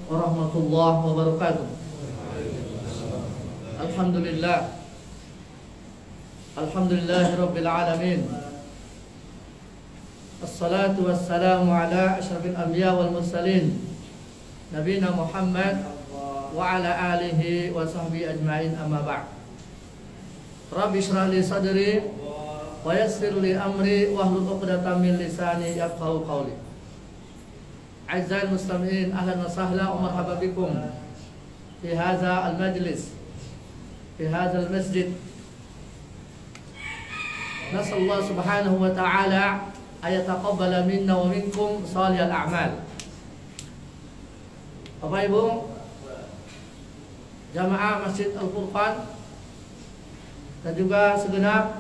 warahmatullahi wabarakatuh. Alhamdulillahirabbil alamin. Assalatu wassalamu ala asyrafil anbiya wal mursalin nabiyina Muhammad wa ala alihi wa sahbihi ajma'in, amma ba'd. Rabbi shrah li sadri wa yassir li amri wahlul 'uqdatam min lisani yafqahu qawli. A'izzal muslimin, ahlan wa sahlan wa marhaban bikum fi hadza al-majlis, fi hadza al-masjid. Nasallahu subhanahu wa ta'ala ayataqabbala minna wa minkum salihal a'mal. Bapak Ibu jamaah Masjid Al-Furqan dan juga segenap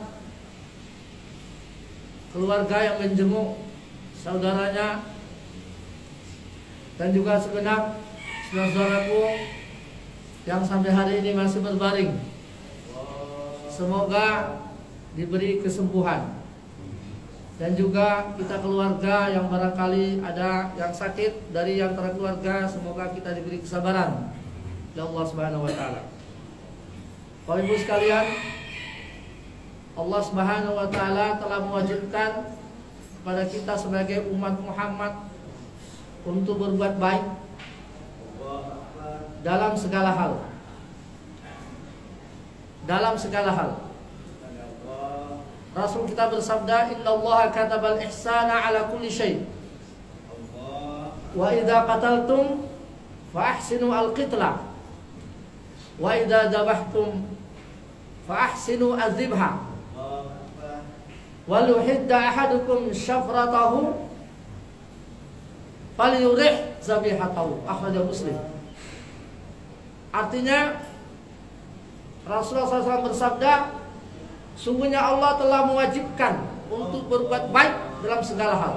keluarga yang menjenguk saudaranya dan juga segenap saudara-saudaraku yang sampai hari ini masih berbaring, semoga diberi kesembuhan. Dan juga kita keluarga yang barangkali ada yang sakit dari antara keluarga, semoga kita diberi kesabaran oleh Allah Subhanahu wa taala. Bapak Ibu sekalian, Allah Subhanahu wa taala telah mewajibkan kepada kita sebagai umat Muhammad untuk berbuat baik dalam segala hal. Dalam segala hal. Rasul kita bersabda, "Innallaha katabal ihsana ala kulli syai'. Wa idza qataltum fa ahsinu al-qitla. Wa idza dabahtum fa ahsinu az-zibha. Wa yuhidda ahadukum syafratahu falyurih zabihatahu." Akhrajahu Muslim. Artinya Rasulullah SAW bersabda, sungguhnya Allah telah mewajibkan untuk berbuat baik dalam segala hal,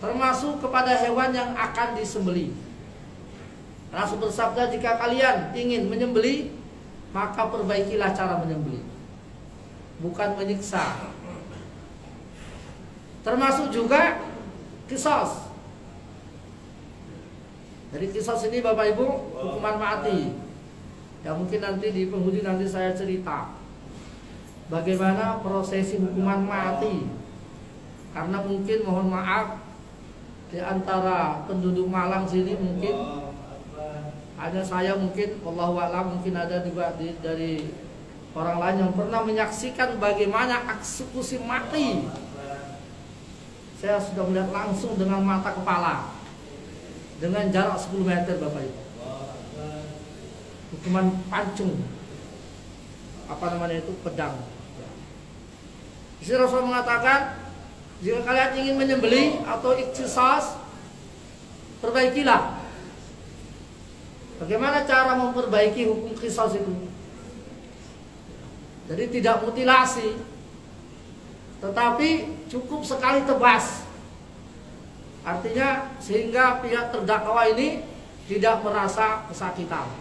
termasuk kepada hewan yang akan disembelih. Rasul bersabda, jika kalian ingin menyembelih, maka perbaikilah cara menyembelih, bukan menyiksa. Termasuk juga qisas. Dari qisas ini Bapak Ibu, hukuman mati. Ya mungkin nanti di penghujung nanti saya cerita bagaimana prosesi hukuman mati. Karena mungkin mohon maaf, di antara penduduk Malang sini mungkin ada saya, mungkin wallahu a'lam, mungkin ada juga dari orang lain yang pernah menyaksikan bagaimana eksekusi mati. Saya sudah melihat langsung dengan mata kepala, dengan jarak 10 meter Bapak Ibu. Hukuman pancung, apa namanya itu, pedang. Jadi Rasul mengatakan, jika kalian ingin menyembelih atau ikhtisas, perbaikilah. Bagaimana cara memperbaiki hukum qisas itu? Jadi tidak mutilasi, tetapi cukup sekali tebas. Artinya sehingga pihak terdakwa ini tidak merasa kesakitan.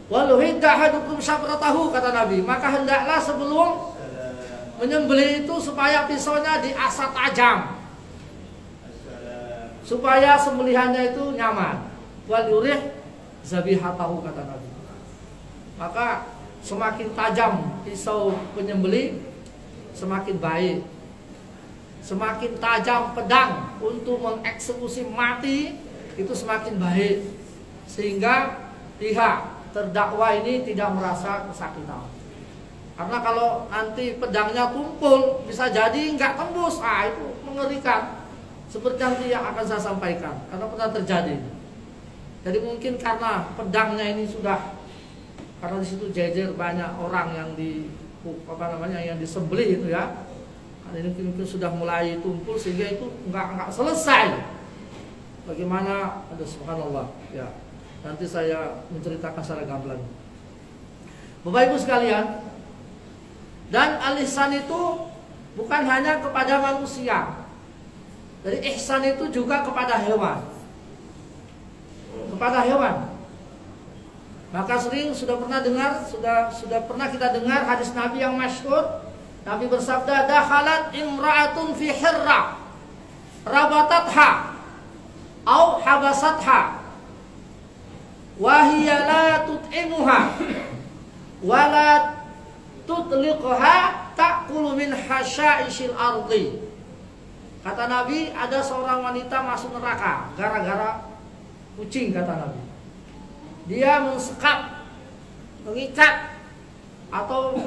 Waluhidda ahadukum syabratahu, kata Nabi, maka hendaklah sebelum menyembelih itu supaya pisaunya diasah tajam, supaya sembelihannya itu nyaman. Wal yurih zabihatahu, kata Nabi. Maka semakin tajam pisau penyembelih, semakin baik. Semakin tajam pedang untuk mengeksekusi mati, itu semakin baik, sehingga pihak terdakwa ini tidak merasa kesakitan. Karena kalau nanti pedangnya tumpul, bisa jadi nggak tembus, itu mengerikan. Seperti nanti yang akan saya sampaikan, karena pernah terjadi. Jadi mungkin karena pedangnya ini sudah, karena di situ jejer banyak orang yang yang disembelih itu ya. Ini mungkin sudah mulai tumpul sehingga itu nggak selesai. Bagaimana? Aduh, subhanallah. Ya, nanti saya menceritakan secara gamblang. Bapak Ibu sekalian, dan al-ihsan itu bukan hanya kepada manusia. Dari ihsan itu juga kepada hewan. Kepada hewan. Maka sering sudah pernah dengar, sudah pernah kita dengar hadis Nabi yang masyhur. Nabi bersabda, dakhalat imra'atun fi hirra rabatatha habasatha wa hiya la tut'imuha wa la tutliqha ta'kulu min hasya'ishil ardi. Kata Nabi, ada seorang wanita masuk neraka gara-gara kucing, kata Nabi. Dia mensekap, mengikat atau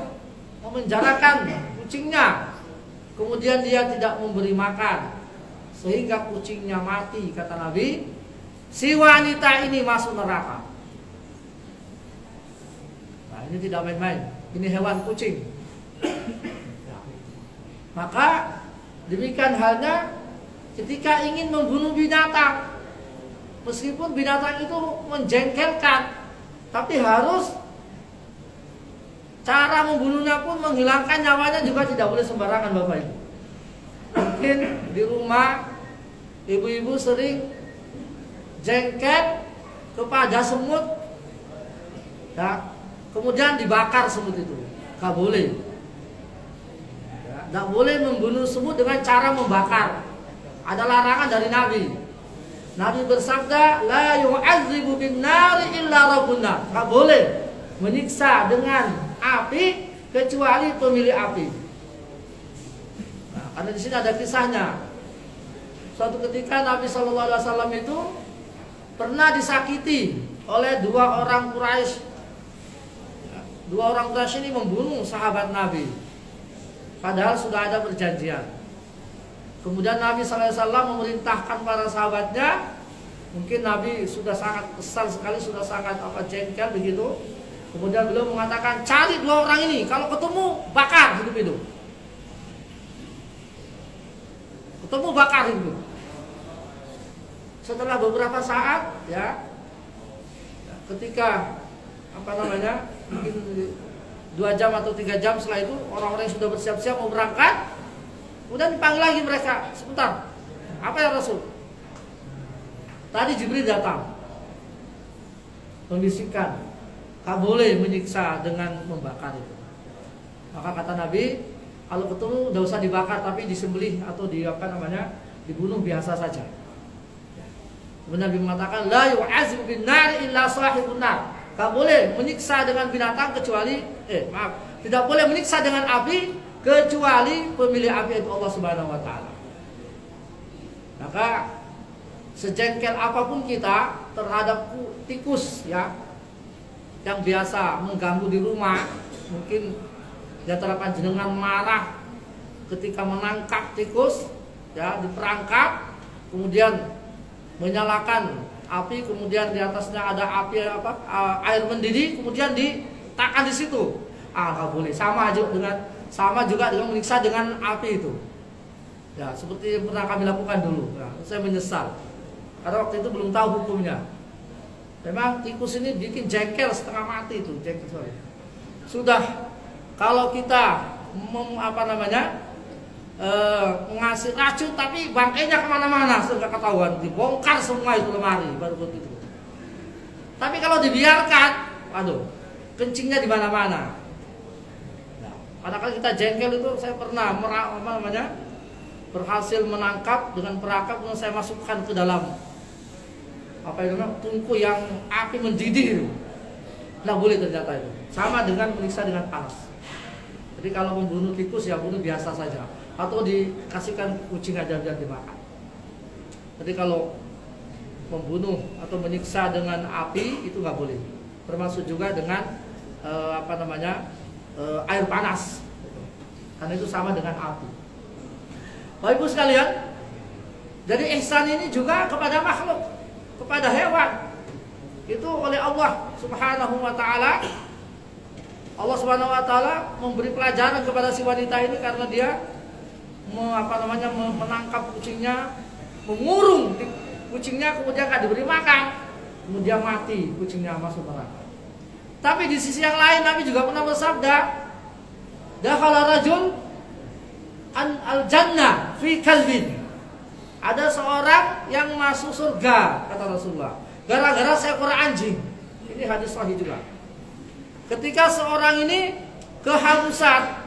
memenjarakan kucingnya, kemudian dia tidak memberi makan sehingga kucingnya mati, kata Nabi. Si wanita ini masuk neraka. Nah, ini tidak main-main, ini hewan kucing. Maka demikian halnya ketika ingin membunuh binatang, meskipun binatang itu menjengkelkan, tapi harus cara membunuhnya pun menghilangkan nyawanya juga tidak boleh sembarangan, Bapak Ibu. Mungkin di rumah ibu-ibu sering jengkel kepada semut, ya, kemudian dibakar semut itu, nggak boleh. Tidak boleh membunuh semut dengan cara membakar. Ada larangan dari Nabi. Nabi bersabda, la yu'adzibu bin nari illa rabbun nar. Tidak boleh menyiksa dengan api kecuali pemilik api. Nah, karena di sini ada kisahnya. Suatu ketika Nabi SAW itu pernah disakiti oleh dua orang Quraisy. Dua orang Quraisy ini membunuh sahabat Nabi. Padahal sudah ada perjanjian. Kemudian Nabi SAW memerintahkan para sahabatnya. Mungkin Nabi sudah sangat kesal sekali, sudah sangat jengkel begitu. Kemudian beliau mengatakan, cari dua orang ini, kalau ketemu bakar hidup-hidup. Ketemu bakar hidup. Setelah beberapa saat, ya, ketika mungkin 2 jam atau 3 jam setelah itu, orang-orang yang sudah bersiap-siap mau berangkat, kemudian dipanggil lagi mereka, sebentar, apa ya Rasul? Tadi Jibril datang membisikkan, tak boleh menyiksa dengan membakar itu. Maka kata Nabi, kalau ketemu tidak usah dibakar, tapi disembelih atau dibunuh biasa saja. Kemudian Nabi mengatakan, la yu'adzibu bin nar illa sahibun nar. Tak boleh menyiksa dengan binatang kecuali tidak boleh menyiksa dengan api kecuali pemilik api, itu Allah Subhanahu wa taala. Maka sejengkel apapun kita terhadap tikus, ya, yang biasa mengganggu di rumah, mungkin di antara panjenengan marah ketika menangkap tikus, ya, diperangkap, kemudian menyalakan api, kemudian di atasnya ada api air mendidih, kemudian ditakkan di situ. Nggak boleh. Sama juga dengan menyiksa dengan api itu. Ya, seperti yang pernah kami lakukan dulu. Ya, saya menyesal karena waktu itu belum tahu hukumnya. Memang tikus ini bikin jengkel setengah mati itu, jengkel. Sudah kalau kita ngasih racun tapi bangkainya kemana-mana, sudah ketahuan, dibongkar semua itu lemari baru begitu. Tapi kalau dibiarkan, kencingnya di mana-mana. Nah, padahal kita jengkel itu, saya pernah berhasil menangkap dengan perangkap, dan saya masukkan ke dalam tungku yang api mendidih itu. Nggak boleh ternyata itu. Sama dengan menyiksa dengan panas. Jadi kalau membunuh tikus, ya bunuh biasa saja, atau dikasihkan kucing aja biar dimakan. Jadi kalau membunuh atau menyiksa dengan api itu nggak boleh. Termasuk juga dengan air panas, karena itu sama dengan api. Bapak Ibu sekalian, jadi ihsan ini juga kepada makhluk, kepada hewan. Itu oleh Allah Subhanahu wa taala. Allah Subhanahu wa taala memberi pelajaran kepada si wanita ini karena dia menangkap kucingnya, mengurung kucingnya, kemudian nggak diberi makan, kemudian mati kucingnya, masuk neraka. Tapi di sisi yang lain Nabi juga pernah bersabda, dakhala rajul al-jannah fi kalbin. Ada seorang yang masuk surga, kata Rasulullah, gara-gara seekor anjing. Ini hadis sahih juga. Ketika seorang ini kehausan,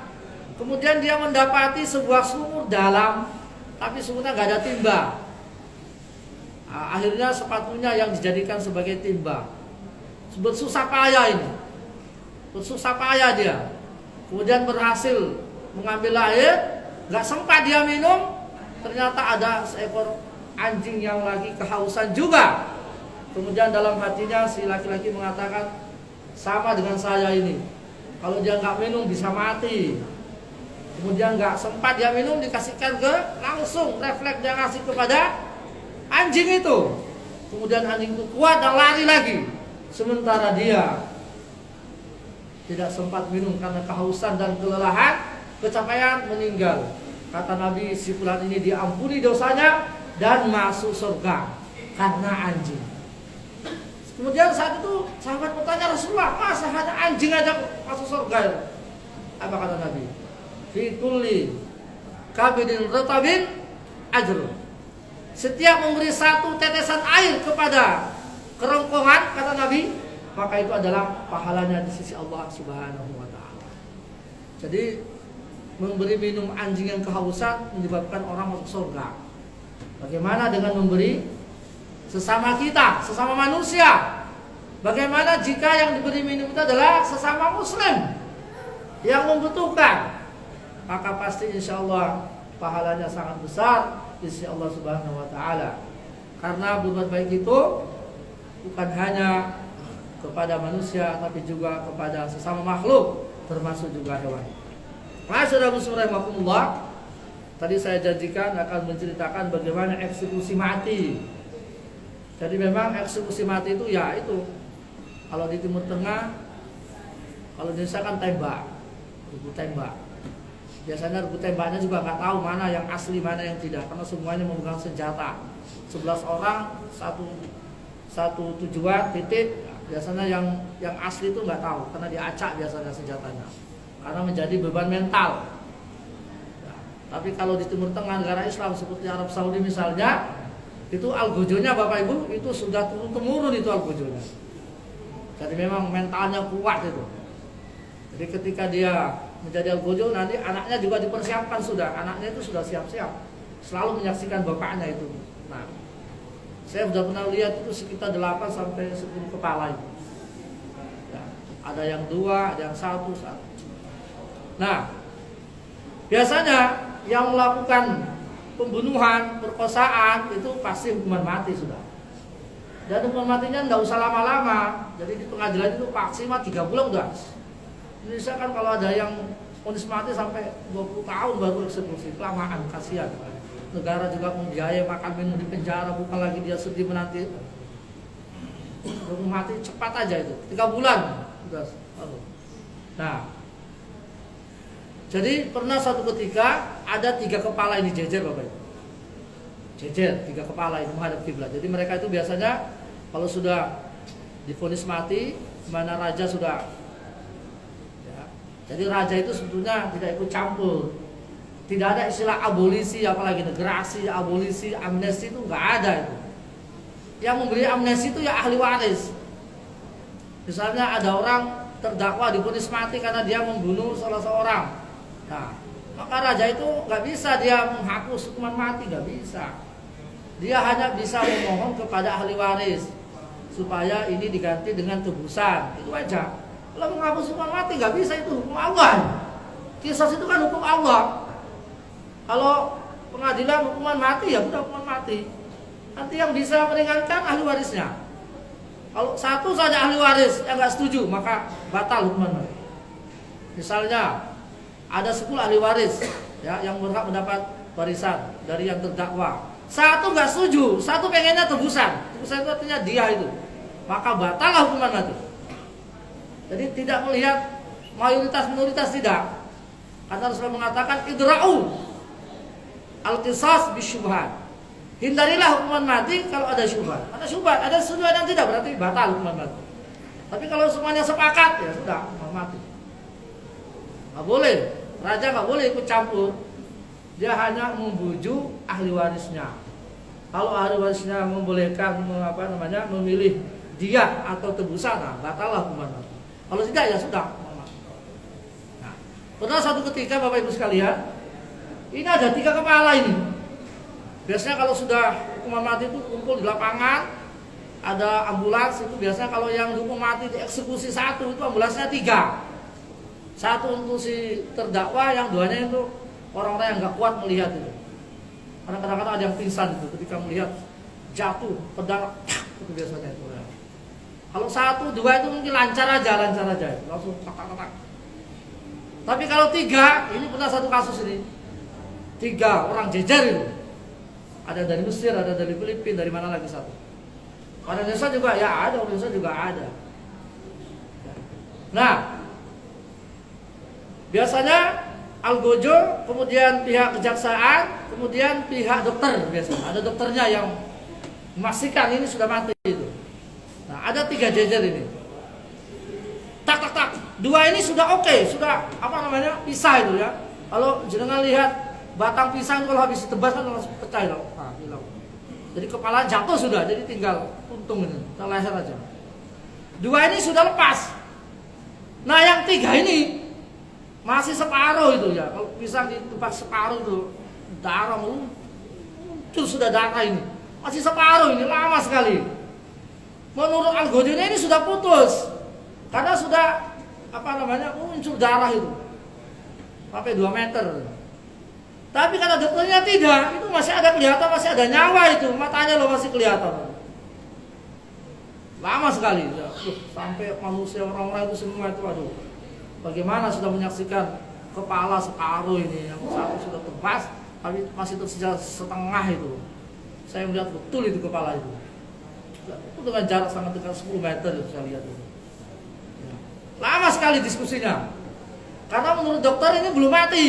kemudian dia mendapati sebuah sumur dalam, tapi sumurnya nggak ada timba. Akhirnya sepatunya yang dijadikan sebagai timba. Bersusah payah ini, bersusah payah dia. Kemudian berhasil mengambil air, nggak sempat dia minum. Ternyata ada seekor anjing yang lagi kehausan juga. Kemudian dalam hatinya si laki-laki mengatakan, sama dengan saya ini. Kalau dia nggak minum bisa mati. Kemudian nggak sempat dia minum, dikasihkan langsung refleks dia ngasih kepada anjing itu. Kemudian anjing itu kuat dan lari lagi. Sementara dia tidak sempat minum karena kehausan dan kelelahan, kecapean, meninggal. Kata Nabi, si fulan ini diampuni dosanya dan masuk surga karena anjing. Kemudian saat itu sahabat bertanya, Rasulullah, masa hanya anjing aja masuk surga? Apa kata Nabi? Fi kulli kabidin ratabin ajrun. Setiap memberi satu tetesan air kepada kerongkongan, kata Nabi, maka itu adalah pahalanya di sisi Allah Subhanahu wa taala. Jadi memberi minum anjing yang kehausan menyebabkan orang masuk surga. Bagaimana dengan memberi sesama kita, sesama manusia? Bagaimana jika yang diberi minum itu adalah sesama muslim yang membutuhkan? Maka pasti insya Allah pahalanya sangat besar di sisi Allah Subhanahu wa taala. Karena berbuat baik itu bukan hanya kepada manusia, tapi juga kepada sesama makhluk, termasuk juga hewan. Masyaallah muslimin rahimakumullah. Tadi saya janjikan akan menceritakan bagaimana eksekusi mati. Jadi memang eksekusi mati itu ya itu. Kalau di Timur Tengah, kalau di Indonesia kan tembak, rebu tembak. Biasanya rebu tembaknya juga nggak tahu mana yang asli, mana yang tidak, karena semuanya memegang senjata. 11 orang, satu tujuan, titik. Biasanya yang asli itu nggak tahu, karena diacak biasanya senjatanya, karena menjadi beban mental. Ya, tapi kalau di Timur Tengah negara Islam seperti Arab Saudi misalnya, itu algojonya Bapak Ibu itu sudah turun temurun itu algojonya. Jadi memang mentalnya kuat itu. Jadi ketika dia menjadi algojo, nanti anaknya juga dipersiapkan sudah. Anaknya itu sudah siap-siap, selalu menyaksikan bapaknya itu. Nah, saya sudah pernah lihat itu sekitar 8 sampai 10 kepala itu. Ya, ada yang 2, ada yang 1. Nah, biasanya yang melakukan pembunuhan, perkosaan itu pasti hukuman mati sudah. Dan hukuman matinya nggak usah lama-lama. Jadi di pengadilan itu maksimal 3 bulan udah. Indonesia kan kalau ada yang vonis mati sampai 20 tahun baru eksekusi, kelamaan, kasihan. Negara juga membiayai makan minum di penjara, bukan lagi dia sedih menanti hukum mati, cepat aja itu 3 bulan udah. Nah, jadi pernah suatu ketika ada 3 kepala ini jejer Bapak Ibu. Jejer 3 kepala ini menghadap kiblat. Jadi mereka itu biasanya kalau sudah divonis mati, mana raja sudah ya, jadi raja itu sebetulnya tidak ikut campur. Tidak ada istilah abolisi, apalagi gerasi, abolisi, amnesti itu nggak ada itu. Yang memberi amnesti itu ya ahli waris. Misalnya ada orang terdakwa divonis mati karena dia membunuh salah seorang. Nah, maka raja itu nggak bisa dia menghapus hukuman mati, nggak bisa. Dia hanya bisa memohon kepada ahli waris supaya ini diganti dengan tebusan, itu aja. Kalau menghapus hukuman mati nggak bisa, itu hukum Allah. Kisah itu kan hukum Allah. Kalau pengadilan hukuman mati ya udah hukuman mati. Nanti yang bisa meringankan ahli warisnya. Kalau satu saja ahli waris yang nggak setuju, maka batal hukuman mati. Misalnya ada 10 ahli waris ya yang berhak mendapat warisan dari yang terdakwa. Satu nggak setuju, satu pengennya tebusan. Tebusan itu artinya dia itu. Maka batal hukuman mati. Jadi tidak melihat mayoritas minoritas, tidak. Karena Rasulullah mengatakan idra'u al-qisas bisyubhat. Hindarilah hukuman mati kalau ada syubhat. Ada syubhat, ada setuju dan tidak, berarti batal hukuman mati. Tapi kalau semuanya sepakat, ya sudah hukuman mati. Nggak boleh, raja nggak boleh ikut campur. Dia hanya membujuk ahli warisnya. Kalau ahli warisnya membolehkan memilih dia atau tebusan, nah, batallah hukuman mati. Kalau tidak ya sudah. Nah, pernah satu ketika Bapak Ibu sekalian, ini ada 3 kepala ini. Biasanya kalau sudah hukuman mati itu kumpul di lapangan, ada ambulans itu biasanya kalau yang dihukum mati dieksekusi satu itu ambulansnya 3. Satu untuk si terdakwa, yang duanya itu orang-orang yang nggak kuat melihat itu. Karena kadang-kadang ada yang pingsan itu ketika melihat jatuh pedang itu biasanya itu. Ya. Kalau 1, 2 itu mungkin lancar aja itu. Langsung tak. Tapi kalau 3, ini pernah satu kasus ini. 3 orang jejer itu. Ada dari Mesir, ada dari Filipina, dari mana lagi satu. Orang Indonesia juga ya ada, orang Indonesia juga ada. Nah, biasanya algojo, kemudian pihak kejaksaan, kemudian pihak dokter biasanya. Ada dokternya yang memastikan ini sudah mati itu. Nah, ada 3 jejer ini. Tak. 2 ini sudah oke, sudah pisah itu ya. Kalau jenengan lihat batang pisang kalau habis ditebas kan langsung pecah loh. Nah, hilang. Jadi kepala jatuh sudah, jadi tinggal untung ini, kita leher aja. 2 ini sudah lepas. Nah, yang 3 ini masih separuh itu ya. Kalau pisang ditebas separuh itu darah muncul sudah darah ini. Masih separuh ini, lama sekali. Menurut algoritma ini sudah putus. Karena sudah muncul darah itu. Sampai 2 meter. Tapi kata dokternya tidak, itu masih ada kelihatan, masih ada nyawa itu, matanya loh masih kelihatan. Lama sekali, ya. Sampai manusia orang-orang itu semua itu, aduh, bagaimana sudah menyaksikan kepala separuh ini, yang satu sudah tebas, tapi masih tersisa setengah itu. Saya melihat betul itu kepala itu. Itu dengan jarak sangat dekat 10 meter itu saya lihat itu. Ya. Lama sekali diskusinya, karena menurut dokter ini belum mati.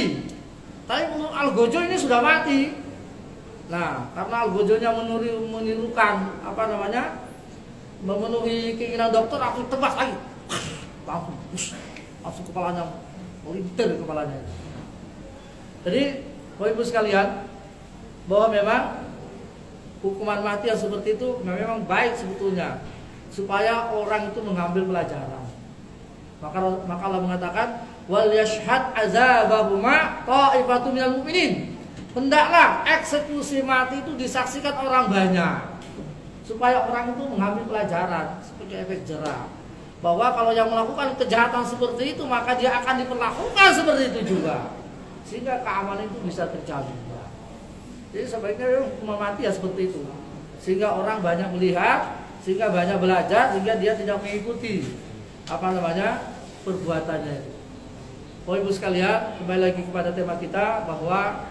Tapi menurut algojo ini sudah mati. Nah, karena algojonya menirukan memenuhi keinginan dokter, aku tebas lagi. Langsung kepalanya melintir kepalanya. Jadi, Bapak Ibu sekalian, bahwa memang hukuman mati yang seperti itu memang baik sebetulnya, supaya orang itu mengambil pelajaran. Maka Allah mengatakan, wal yashhad azabahuma ta'ifatun minal mu'minin. Hendaklah eksekusi mati itu disaksikan orang banyak, supaya orang itu mengambil pelajaran sebagai efek jerah, bahwa kalau yang melakukan kejahatan seperti itu maka dia akan diperlakukan seperti itu juga, sehingga keamanan itu bisa terjamin. Jadi sebaiknya hukuman mati ya seperti itu, sehingga orang banyak melihat, sehingga banyak belajar, sehingga dia tidak mengikuti perbuatannya itu. Bapak Ibu sekalian, kembali lagi kepada tema kita, bahwa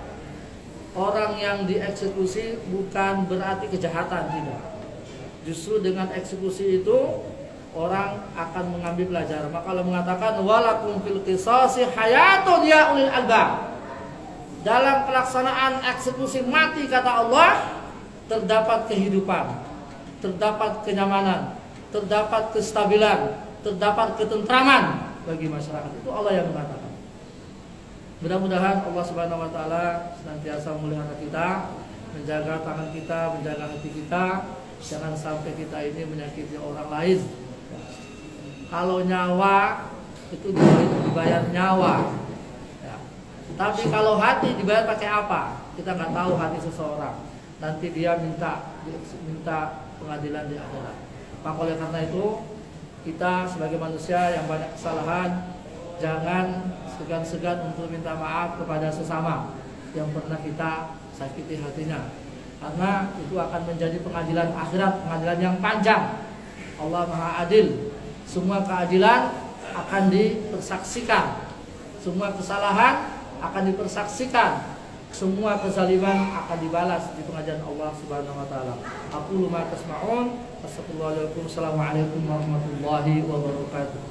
orang yang dieksekusi bukan berarti kejahatan, tidak. Justru dengan eksekusi itu orang akan mengambil pelajaran. Maka Allah mengatakan walakum fil qisasi hayatun ya ulil albab. Dalam pelaksanaan eksekusi mati, kata Allah, terdapat kehidupan, terdapat kenyamanan, terdapat kestabilan, terdapat ketentraman bagi masyarakat. Itu Allah yang mengatakan. Mudah-mudahan Allah Subhanahu wa taala senantiasa memelihara kita, menjaga tangan kita, menjaga hati kita, jangan sampai kita ini menyakiti orang lain. Kalau nyawa itu dibayar nyawa. Ya. Tapi kalau hati dibayar pakai apa? Kita nggak tahu hati seseorang. Nanti dia minta pengadilan di akhirat. Maka oleh karena itu, kita sebagai manusia yang banyak kesalahan, jangan segan-segan untuk minta maaf kepada sesama yang pernah kita sakiti hatinya, karena itu akan menjadi pengadilan akhirat, pengadilan yang panjang. Allah Maha Adil, semua keadilan akan dipersaksikan, semua kesalahan akan dipersaksikan, semua kezaliman akan dibalas di pengadilan Allah Subhanahu wa taala. Aqulu ma tasma'un, assalamualaikum warahmatullahi wabarakatuh.